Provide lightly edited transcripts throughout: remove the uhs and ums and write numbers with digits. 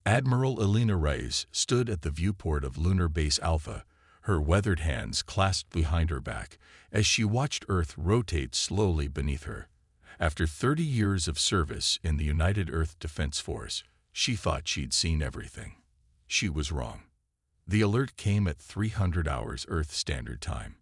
Admiral Elena Reyes stood at the viewport of Lunar Base Alpha, her weathered hands clasped behind her back as she watched Earth rotate slowly beneath her. After 30 years of service in the United Earth Defense Force, she thought she'd seen everything. She was wrong. The alert came at 300 hours Earth Standard Time.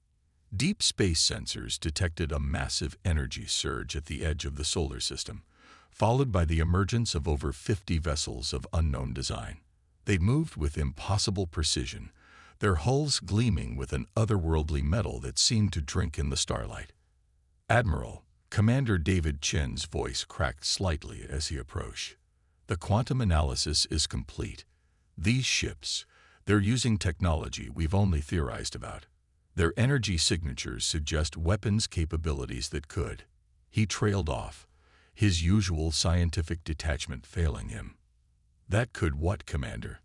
Deep space sensors detected a massive energy surge at the edge of the solar system, followed by the emergence of over 50 vessels of unknown design. They moved with impossible precision, their hulls gleaming with an otherworldly metal that seemed to drink in the starlight. "Admiral," Commander David Chen's voice cracked slightly as he approached. "The quantum analysis is complete. These ships, they're using technology we've only theorized about. Their energy signatures suggest weapons capabilities that could." He trailed off, his usual scientific detachment failing him. "That could what, Commander?"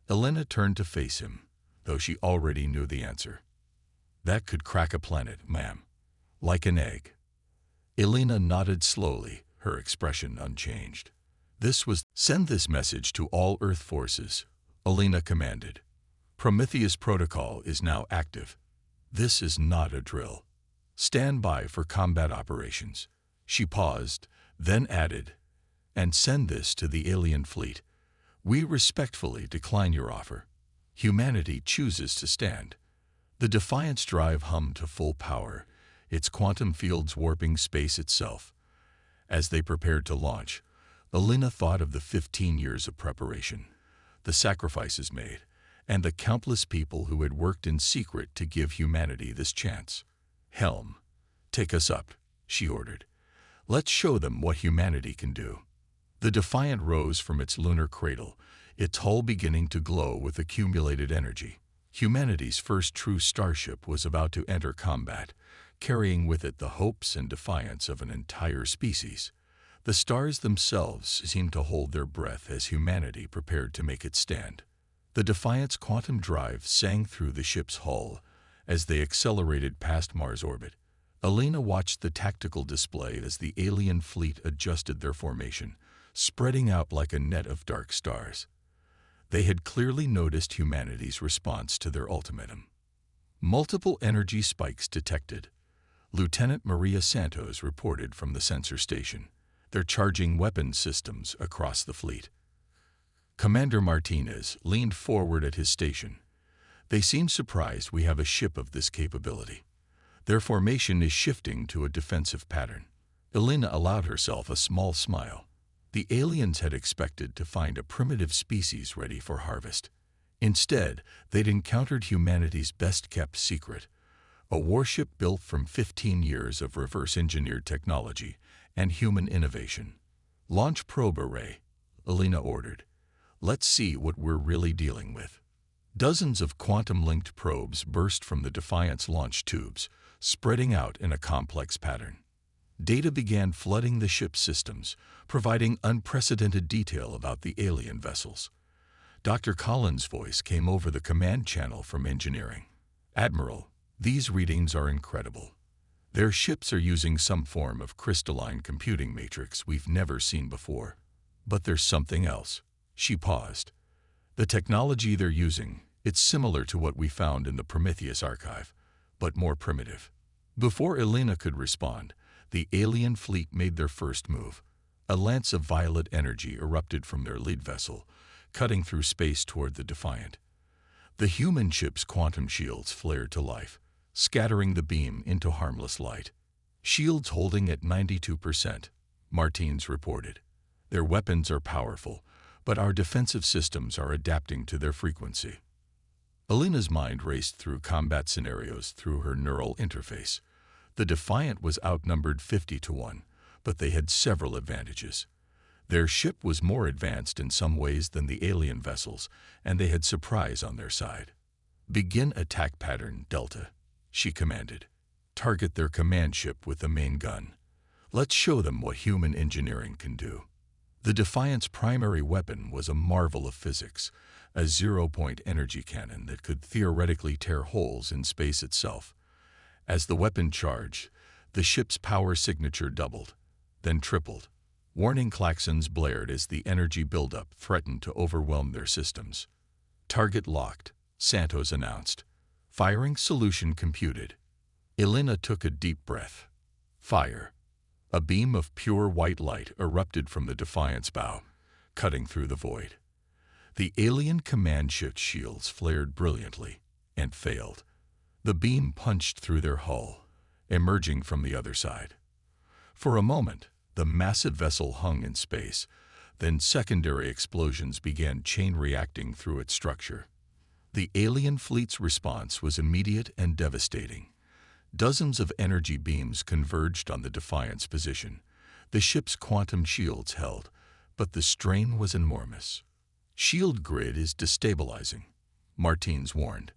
Elena turned to face him, though she already knew the answer. "That could crack a planet, ma'am. Like an egg." Elena nodded slowly, her expression unchanged. "Send this message to all Earth forces," Elena commanded. "Prometheus Protocol is now active. This is not a drill. Stand by for combat operations." She paused, then added, "And send this to the alien fleet. We respectfully decline your offer. Humanity chooses to stand." The Defiant's drive hummed to full power, its quantum fields warping space itself. As they prepared to launch, Elena thought of the 15 years of preparation, the sacrifices made, and the countless people who had worked in secret to give humanity this chance. "Helm, take us up," she ordered. "Let's show them what humanity can do." The Defiant rose from its lunar cradle, its hull beginning to glow with accumulated energy. Humanity's first true starship was about to enter combat, carrying with it the hopes and defiance of an entire species. The stars themselves seemed to hold their breath as humanity prepared to make its stand. The Defiant's quantum drive sang through the ship's hull as they accelerated past Mars' orbit. Elena watched the tactical display as the alien fleet adjusted their formation, spreading out like a net of dark stars. They had clearly noticed humanity's response to their ultimatum. Multiple energy spikes detected. Lieutenant Maria Santos reported from the sensor station. "They're charging weapons systems across the fleet." Commander Martinez leaned forward at his station. "They seem surprised we have a ship of this capability. Their formation is shifting to a defensive pattern." Elena allowed herself a small smile. The aliens had expected to find a primitive species ready for harvest. Instead, they'd encountered humanity's best-kept secret, a warship built from 15 years of reverse-engineered technology and human innovation. "Launch probe array," Elena ordered. "Let's see what we're really dealing with." Dozens of quantum-linked probes burst from the Defiant's launch tubes, spreading out in a complex pattern. Data began flooding the ship's systems, providing unprecedented detail about the alien vessels. Dr. Collins' voice came over the command channel from engineering. "Admiral, these readings are incredible. Their ships are using some form of crystalline computing matrix we've never seen before. But there's something else." She paused. "The technology they're using, it's similar to what we found in the Prometheus archive, but more primitive." Before Elena could respond, the alien fleet made their first move. A lance of violet energy erupted from their lead vessel, cutting through space toward the Defiant. The human ship's quantum shields flared to life, scattering the beam into harmless light. "Shields holding at 92%, Martins reported. "Their weapons are powerful, but our defensive systems are adapting to their frequency." Elena's mind raced through combat scenarios through her neural interface. The Defiant was outnumbered 50-1, but they had several advantages. Their ship was more advanced in some ways than the alien vessels, and they had surprise on their side. "Begin attack pattern, Delta," she commanded. "Target their command ship with the main gun. Let's show them what human engineering can do." The Defiant's primary weapon was a marvel of physics, a zero-point energy cannon that could theoretically tear holes in space itself. As the weapon charged, the ship's power signature doubled, then tripled. Warning klaxons blared as the energy buildup threatened to overwhelm their systems. Target locked, Santos announced. Firing solution computed. Elena took a deep breath. Fire. A beam of pure white light erupted from the Defiant's bow, cutting through the void. The alien command shift shields flared brilliantly and failed. The beam punched through their hull, emerging from the other side. For a moment, the massive vessel hung in space, then secondary explosions began chain reacting through its structure. The alien fleet's response was immediate and devastating. Dozens of energy beams converged on the Defiant's position. The ship's quantum shields held, but the strain was enormous. "Shield grid is destabilizing," Martins warned.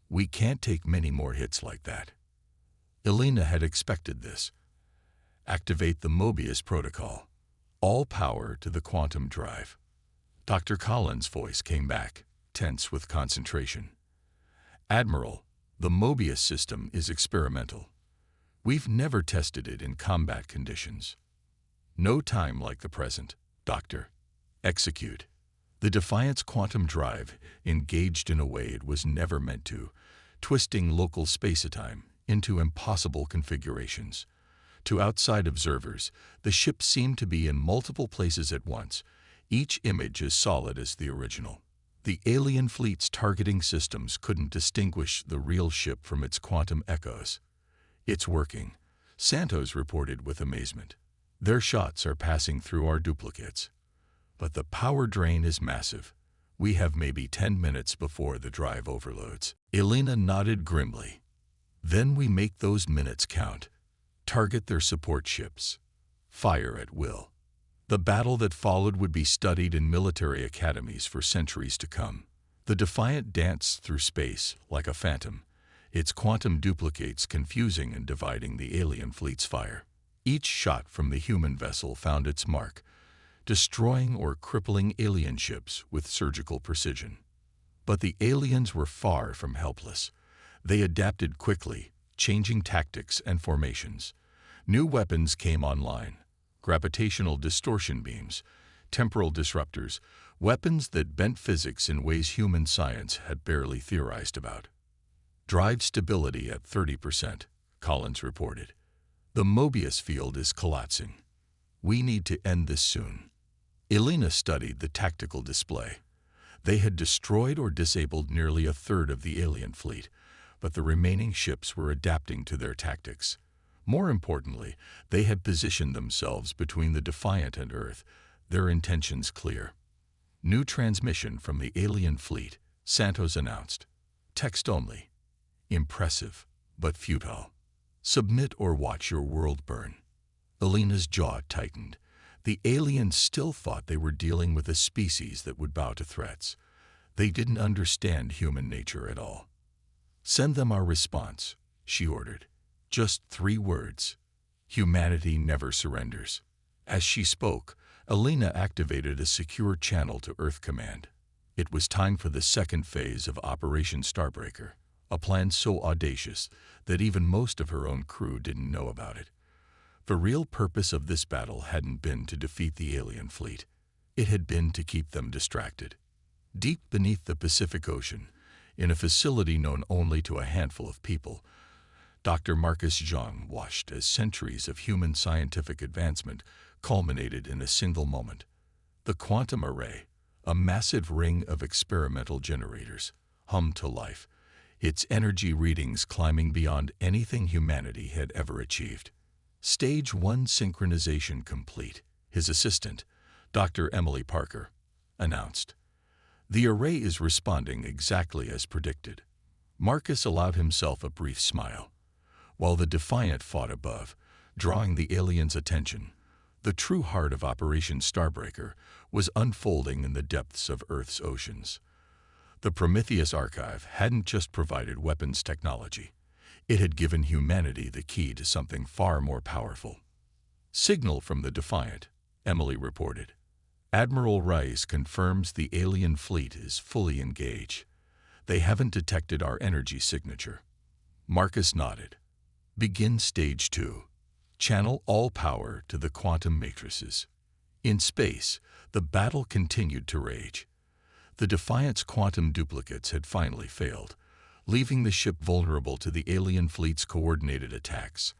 "We can't take many more hits like that." Elena had expected this. Activate the Mobius protocol. All power to the quantum drive. Dr. Collins' voice came back, tense with concentration. "Admiral, the Mobius system is experimental. We've never tested it in combat conditions. No time like the present, Doctor. Execute." The Defiant's quantum drive engaged in a way it was never meant to, twisting local space-time into impossible configurations. To outside observers, the ship seemed to be in multiple places at once, each image as solid as the original. The alien fleet's targeting systems couldn't distinguish the real ship from its quantum echoes. "It's working," Santos reported with amazement. "Their shots are passing through our duplicates. But the power drain is massive. We have maybe 10 minutes before the drive overloads." Elena nodded grimly. "Then we make those minutes count. Target their support ships. Fire at will." The battle that followed would be studied in military academies for centuries to come. The Defiant danced through space like a phantom, its quantum duplicates confusing and dividing the alien fleet's fire. Each shot from the human vessel found its mark, destroying or crippling alien ships with surgical precision. But the aliens were far from helpless. They adapted quickly, changing tactics and formations. New weapons came online: gravitational distortion beams, temporal disruptors, weapons that bent physics in ways human science had barely theorized about. "Drive stability at 30%, Collins reported. "The Mobius field is collapsing. We need to end this soon." Elena studied the tactical display. They had destroyed or disabled nearly a third of the alien fleet, but the remaining ships were adapting to their tactics. More importantly, they had positioned themselves between the Defiant and Earth, their intentions clear. "New transmission from the alien fleet," Santos announced. "Text only. Impressive, but futile. Submit or watch your world burn." Elena's jaw tightened. The aliens still thought they were dealing with a species that would bow to threats. They didn't understand human nature at all. "Send them our response," she ordered. Just 3 words. "Humanity never surrenders." As she spoke, Elena activated a secure channel to Earth Command. It was time for the second phase of Operation Starbreaker, a plan so audacious that even most of her own crew didn't know about it. The real purpose of this battle hadn't been to defeat the alien fleet. It had been to keep them distracted. Deep beneath the Pacific Ocean, in a facility known only to a handful of people, Dr. Marcus Zhang watched as centuries of human scientific advancement culminated in a single moment. The quantum array, a massive ring of experimental generators, hummed to life, its energy readings climbing beyond anything humanity had ever achieved. "Stage 1 synchronization complete," his assistant, Dr. Emily Parker, announced. "The array is responding exactly as predicted." Marcus allowed himself a brief smile. While the Defiant fought above, drawing the aliens' attention, the true heart of Operation Starbreaker was unfolding in the depths of Earth's oceans. The Prometheus Archive hadn't just provided weapons technology. It had given humanity the key to something far more powerful. "Signal from the Defiant," Emily reported. "Admiral Rice confirms the alien fleet is fully engaged. They haven't detected our energy signature." Marcus nodded. "Begin Stage 2. Channel all power to the quantum matrices. In space, the battle continued to rage. The Defiant's quantum duplicates had finally failed, leaving the ship vulnerable to the alien fleet's coordinated attacks.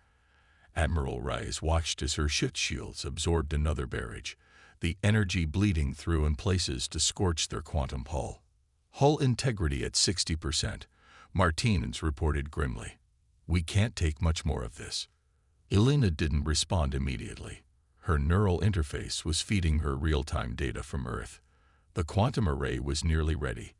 Admiral Rice watched as her ship shields absorbed another barrage, the energy bleeding through in places to scorch their quantum hull. Hull integrity at 60%, Martinez reported grimly. "We can't take much more of this." Elena didn't respond immediately. Her neural interface was feeding her real-time data from Earth. The quantum array was nearly ready.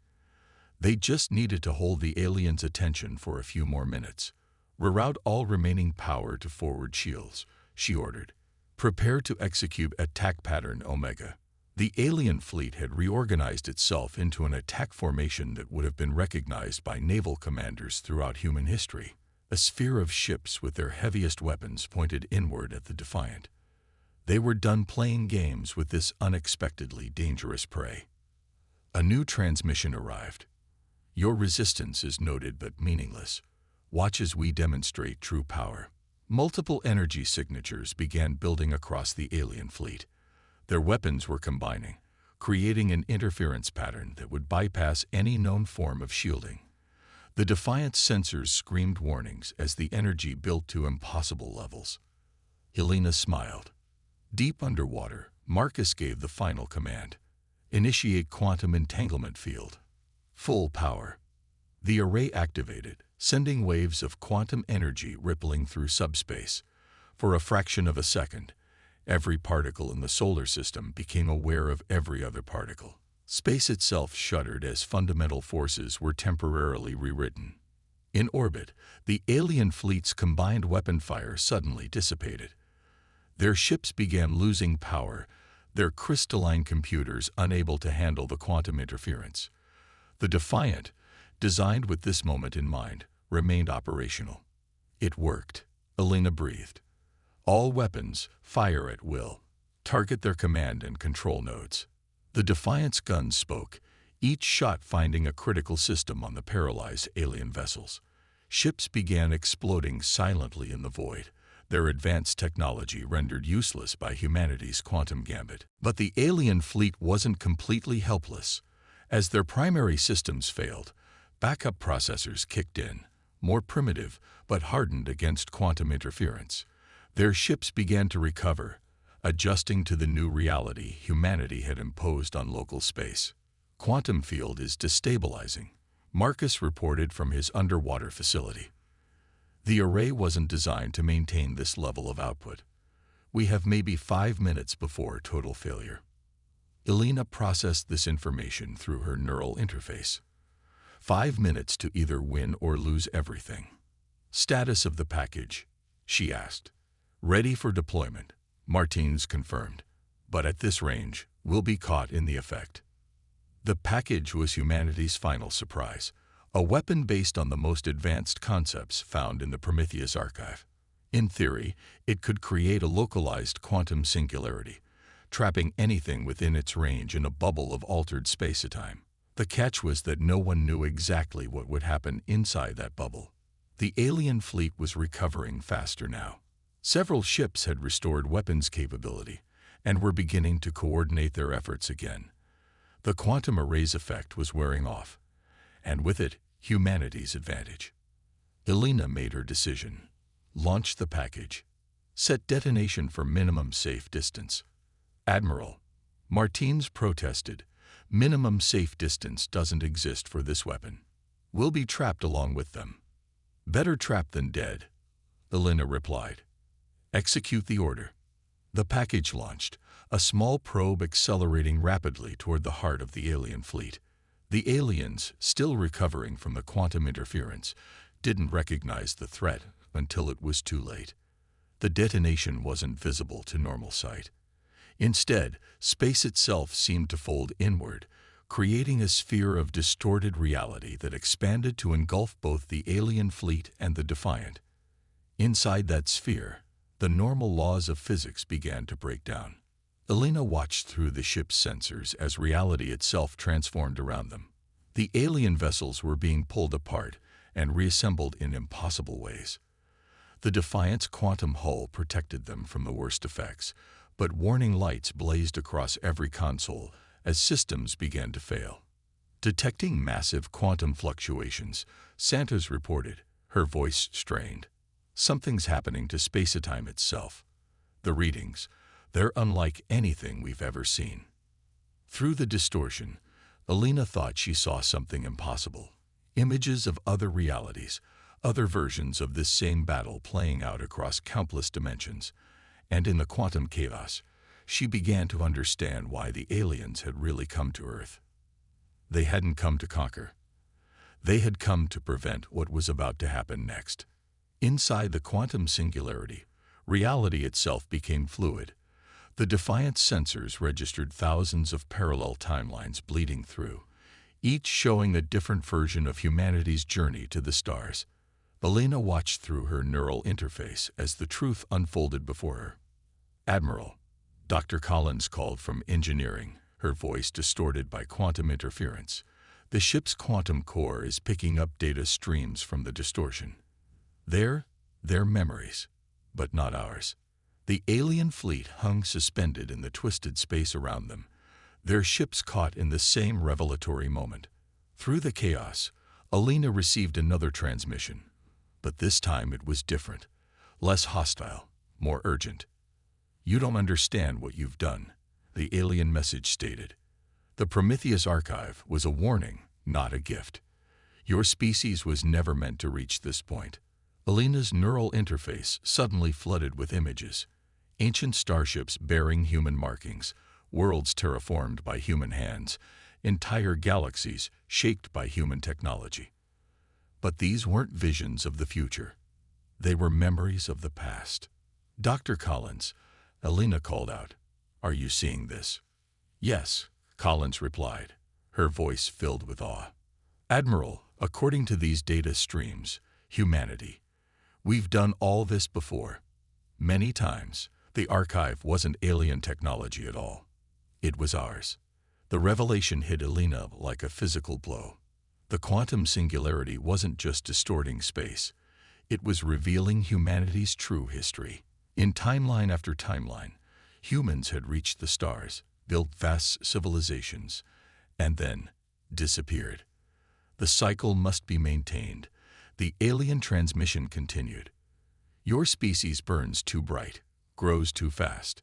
They just needed to hold the aliens' attention for a few more minutes. "Reroute all remaining power to forward shields," she ordered. "Prepare to execute attack pattern Omega." The alien fleet had reorganized itself into an attack formation that would have been recognized by naval commanders throughout human history. A sphere of ships with their heaviest weapons pointed inward at the Defiant. They were done playing games with this unexpectedly dangerous prey. A new transmission arrived. "Your resistance is noted but meaningless. Watch as we demonstrate true power." Multiple energy signatures began building across the alien fleet. Their weapons were combining, creating an interference pattern that would bypass any known form of shielding. The Defiant's sensors screamed warnings as the energy built to impossible levels. Helena smiled. Deep underwater, Marcus gave the final command. "Initiate quantum entanglement field." Full power. The array activated, sending waves of quantum energy rippling through subspace. For a fraction of a second, every particle in the solar system became aware of every other particle. Space itself shuddered as fundamental forces were temporarily rewritten. In orbit, the alien fleet's combined weapon fire suddenly dissipated. Their ships began losing power, their crystalline computers unable to handle the quantum interference. The Defiant, designed with this moment in mind, remained operational. "It worked," Elena breathed. "All weapons fire at will. Target their command and control nodes." The Defiant's guns spoke, each shot finding a critical system on the paralyzed alien vessels. Ships began exploding silently in the void, their advanced technology rendered useless by humanity's quantum gambit. But the alien fleet wasn't completely helpless. As their primary systems failed, backup processors kicked in, more primitive but hardened against quantum interference. Their ships began to recover, adjusting to the new reality humanity had imposed on local space. "Quantum field is destabilizing," Marcus reported from his underwater facility. "The array wasn't designed to maintain this level of output. We have maybe 5 minutes before total failure." Elena processed this information through her neural interface. 5 minutes to either win or lose everything. "Status of the package?" she asked. "Ready for deployment," Martinez confirmed. "But at this range, we'll be caught in the effect." The package was humanity's final surprise, a weapon based on the most advanced concepts found in the Prometheus archive. In theory, it could create a localized quantum singularity, trapping anything within its range in a bubble of altered space-time. The catch was that no one knew exactly what would happen inside that bubble. The alien fleet was recovering faster now. Several ships had restored weapons capability and were beginning to coordinate their efforts again. The quantum array's effect was wearing off, and with it, humanity's advantage. Elena made her decision. Launch the package. Set detonation for minimum safe distance. "Admiral," Martinez protested, "minimum safe distance doesn't exist for this weapon. We'll be trapped along with them." "Better trapped than dead," Elena replied. "Execute the order." The package launched, a small probe accelerating rapidly toward the heart of the alien fleet. The aliens, still recovering from the quantum interference, didn't recognize the threat until it was too late. The detonation wasn't visible to normal sight. Instead, space itself seemed to fold inward, creating a sphere of distorted reality that expanded to engulf both the alien fleet and the Defiant. Inside that sphere, the normal laws of physics began to break down. Elena watched through the ship's sensors as reality itself transformed around them. The alien vessels were being pulled apart and reassembled in impossible ways. The Defiant's quantum hull protected them from the worst effects, But warning lights blazed across every console as systems began to fail. Detecting massive quantum fluctuations, Santos reported, her voice strained. Something's happening to space-time itself. The readings, they're unlike anything we've ever seen. Through the distortion, Alina thought she saw something impossible. Images of other realities, other versions of this same battle playing out across countless dimensions. And in the quantum chaos, she began to understand why the aliens had really come to Earth. They hadn't come to conquer. They had come to prevent what was about to happen next. Inside the quantum singularity, reality itself became fluid. The Defiant sensors registered thousands of parallel timelines bleeding through, each showing a different version of humanity's journey to the stars. Alina watched through her neural interface as the truth unfolded before her. "Admiral," Dr. Collins called from engineering, her voice distorted by quantum interference. "The ship's quantum core is picking up data streams from the distortion. They're memories, but not ours." The alien fleet hung suspended in the twisted space around them, their ships caught in the same revelatory moment. Through the chaos, Alina received another transmission, but this time it was different, less hostile, more urgent. "You don't understand what you've done," the alien message stated. "The Prometheus archive was a warning, not a gift. Your species was never meant to reach this point." Alina's neural interface suddenly flooded with images. Ancient starships bearing human markings, worlds terraformed by human hands, entire galaxies shaped by human technology. But these weren't visions of the future. They were memories of the past. "Dr. Collins," Alina called out, "are you seeing this?" "Yes," Collins replied, her voice filled with awe. "Admiral, according to these data streams, humanity, we've done all this before. Many times. The archive wasn't alien technology at all. It was ours." The revelation hit Alina like a physical blow. The quantum singularity wasn't just distorting space. It was revealing humanity's true history. In timeline after timeline, humans had reached the stars, built vast civilizations, and then disappeared. The cycle must be maintained. The alien transmission continued. "Your species burns too bright, grows too fast.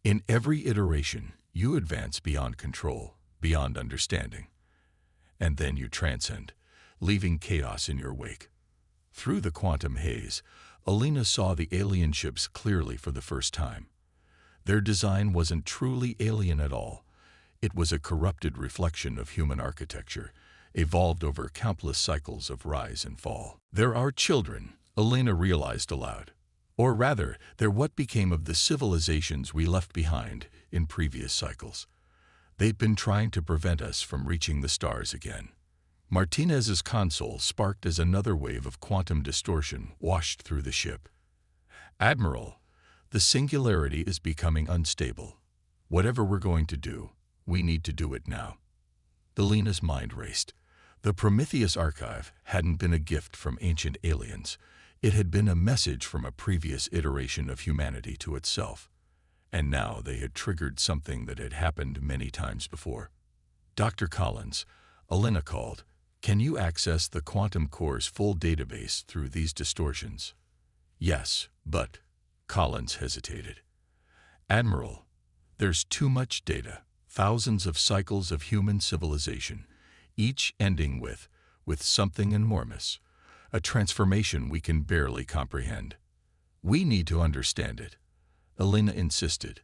In every iteration, you advance beyond control, beyond understanding. And then you transcend, leaving chaos in your wake." Through the quantum haze, Alina saw the alien ships clearly for the first time. Their design wasn't truly alien at all. It was a corrupted reflection of human architecture, evolved over countless cycles of rise and fall. "There are children," Alina realized aloud. Or rather, they're what became of the civilizations we left behind in previous cycles. They've been trying to prevent us from reaching the stars again. Martinez's console sparked as another wave of quantum distortion washed through the ship. "Admiral, the singularity is becoming unstable. Whatever we're going to do, we need to do it now." Alina's mind raced. The Prometheus archive hadn't been a gift from ancient aliens. It had been a message from a previous iteration of humanity to itself. And now they had triggered something that had happened many times before. "Dr. Collins," Alina called, "can you access the quantum core's full database through these distortions?" "Yes, but," Collins hesitated. "Admiral, there's too much data, thousands of cycles of human civilization, each ending with something enormous. A transformation we can barely comprehend. We need to understand it," Alina insisted,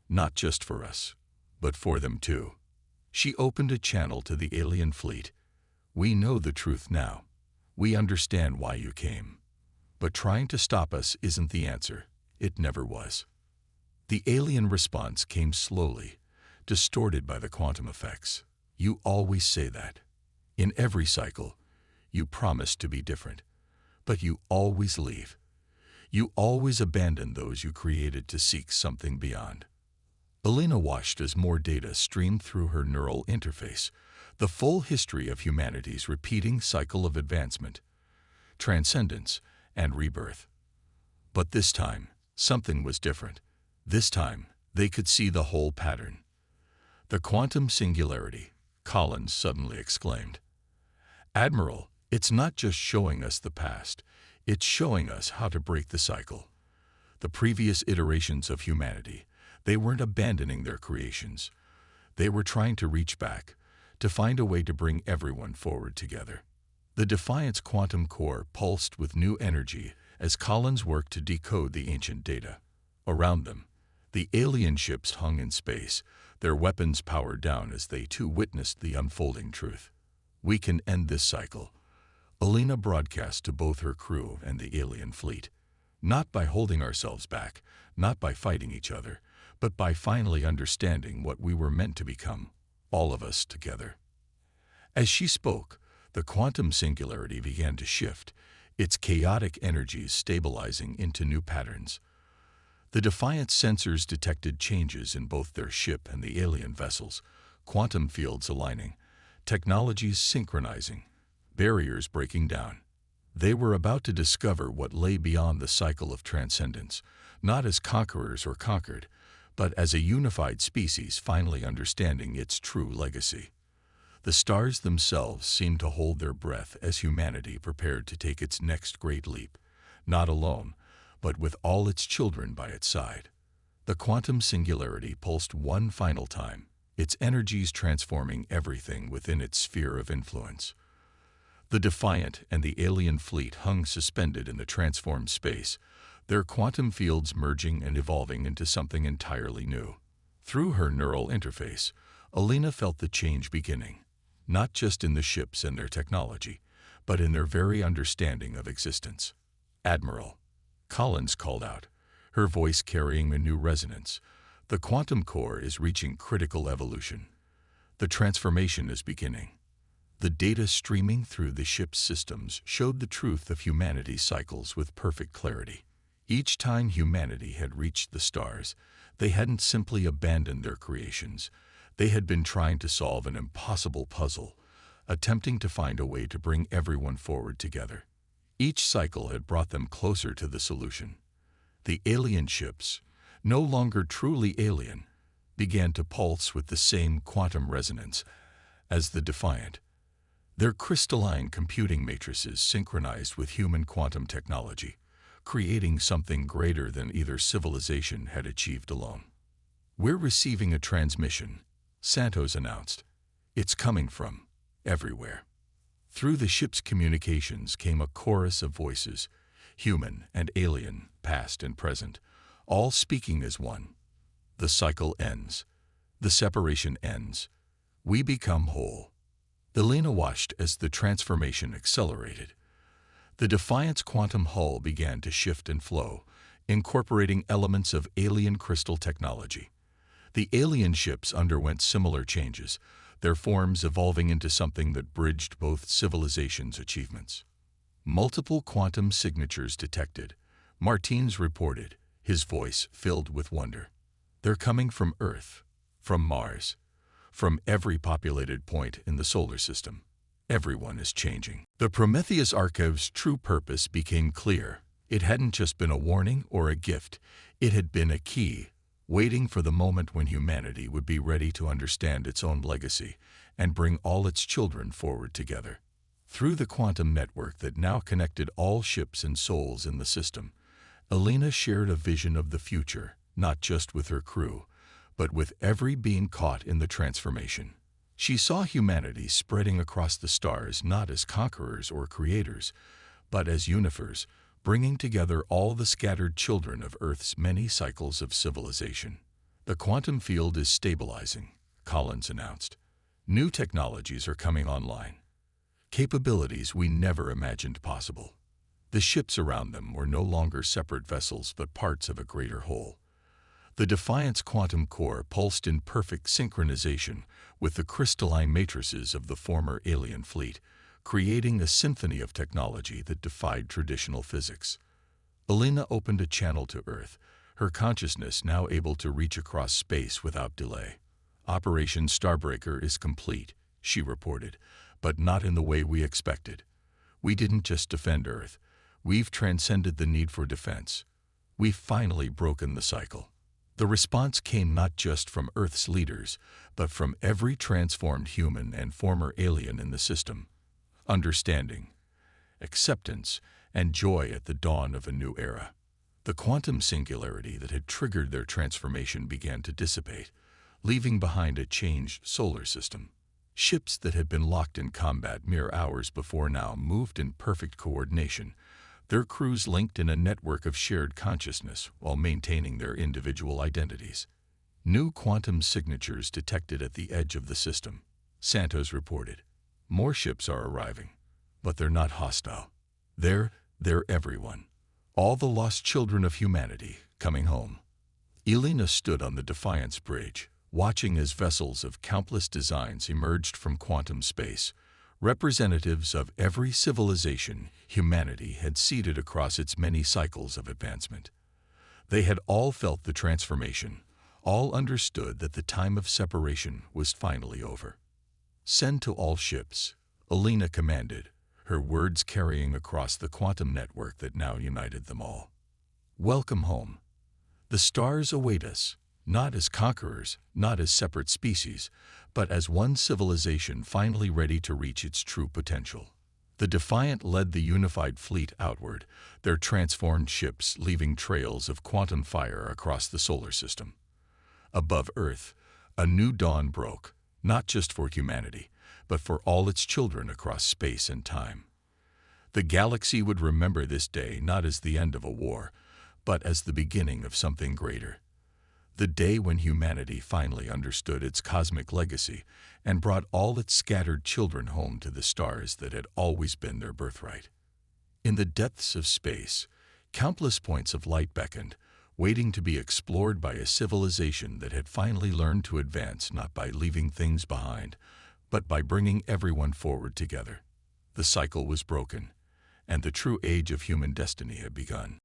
"not just for us, but for them too." She opened a channel to the alien fleet. "We know the truth now. We understand why you came. But trying to stop us isn't the answer. It never was." The alien response came slowly, distorted by the quantum effects. "You always say that. In every cycle, you promise to be different, but you always leave. You always abandon those you created to seek something beyond." Alina watched as more data streamed through her neural interface, the full history of humanity's repeating cycle of advancement, transcendence, and rebirth. But this time, something was different. This time, They could see the whole pattern. "The quantum singularity," Collins suddenly exclaimed. "Admiral, it's not just showing us the past, it's showing us how to break the cycle. The previous iterations of humanity, they weren't abandoning their creations. They were trying to reach back, to find a way to bring everyone forward together." The Defiant's quantum core pulsed with new energy as Collins worked to decode the ancient data. Around them, the alien ships hung in space, their weapons powered down as they too witnessed the unfolding truth. "We can end this cycle," Alina broadcast to both her crew and the alien fleet. "Not by holding ourselves back, not by fighting each other, but by finally understanding what we were meant to become, all of us together." As she spoke, the quantum singularity began to shift, its chaotic energies stabilizing into new patterns. The Defiant sensors detected changes in both their ship and the alien vessels, quantum fields aligning, technologies synchronizing, barriers breaking down. They were about to discover what lay beyond the cycle of transcendence, not as conquerors or conquered, but as a unified species finally understanding its true legacy. The stars themselves seemed to hold their breath as humanity prepared to take its next great leap, not alone, but with all its children by its side. The quantum singularity pulsed one final time, its energies transforming everything within its sphere of influence. The Defiant and the alien fleet hung suspended in the transformed space, their quantum fields merging and evolving into something entirely new. Through her neural interface, Alina felt the change beginning, not just in the ships and their technology, but in their very understanding of existence. "Admiral," Collins called out, her voice carrying a new resonance, "the quantum core is reaching critical evolution. The transformation is beginning." The data streaming through the ship's systems showed the truth of humanity's cycles with perfect clarity. Each time humanity had reached the stars, they hadn't simply abandoned their creations. They had been trying to solve an impossible puzzle, attempting to find a way to bring everyone forward together. Each cycle had brought them closer to the solution. The alien ships, no longer truly alien, began to pulse with the same quantum resonance as the Defiant. Their crystalline computing matrices synchronized with human quantum technology, creating something greater than either civilization had achieved alone. "We're receiving a transmission," Santos announced. "It's coming from everywhere." Through the ship's communications came a chorus of voices, human and alien, past and present, all speaking as one. "The cycle ends. The separation ends. We become whole." Alina watched as the transformation accelerated. The Defiant's quantum hull began to shift and flow, incorporating elements of alien crystal technology. The alien ships underwent similar changes, their forms evolving into something that bridged both civilizations' achievements. Multiple quantum signatures detected, Martins reported, his voice filled with wonder. "They're coming from Earth, from Mars, from every populated point in the solar system. Everyone is changing." The Prometheus Archive's true purpose became clear. It hadn't just been a warning or a gift, it had been a key, waiting for the moment when humanity would be ready to understand its own legacy and bring all its children forward together. Through the quantum network that now connected all ships and souls in the system, Alina shared a vision of the future, not just with her crew, but with every being caught in the transformation. She saw humanity spreading across the stars not as conquerors or creators, but as unifers, bringing together all the scattered children of Earth's many cycles of civilization. "The quantum field is stabilizing," Collins announced. "New technologies are coming online. Capabilities we never imagined possible." The ships around them were no longer separate vessels but parts of a greater whole. The Defiant's quantum core pulsed in perfect synchronization with the crystalline matrices of the former alien fleet, creating a symphony of technology that defied traditional physics. Alina opened a channel to Earth, her consciousness now able to reach across space without delay. "Operation Starbreaker is complete," she reported, "but not in the way we expected. We didn't just defend Earth, we've transcended the need for defense. We've finally broken the cycle." The response came not just from Earth's leaders, but from every transformed human and former alien in the system. Understanding, acceptance, and joy at the dawn of a new era. The quantum singularity that had triggered their transformation began to dissipate, leaving behind a changed solar system. Ships that had been locked in combat mere hours before now moved in perfect coordination, their crews linked in a network of shared consciousness while maintaining their individual identities. New quantum signatures detected at the edge of the system. Santos reported, "More ships are arriving, but they're not hostile. They're everyone. All the lost children of humanity coming home." Elena stood on the Defiance Bridge, watching as vessels of countless designs emerged from quantum space, representatives of every civilization humanity had seeded across its many cycles of advancement. They had all felt the transformation, all understood that the time of separation was finally over. "Send to all ships," Elena commanded, her words carrying across the quantum network that now united them all. "Welcome home. The stars await us, not as conquerors, not as separate species, but as one civilization finally ready to reach its true potential." The Defiant led the unified fleet outward, their transformed ships leaving trails of quantum fire across the solar system. Above Earth, a new dawn broke, not just for humanity, but for all its children across space and time. The galaxy would remember this day not as the end of a war, but as the beginning of something greater. The day when humanity finally understood its cosmic legacy and brought all its scattered children home to the stars that had always been their birthright. In the depths of space, countless points of light beckoned, waiting to be explored by a civilization that had finally learned to advance not by leaving things behind, but by bringing everyone forward together. The cycle was broken, and the true age of human destiny had begun.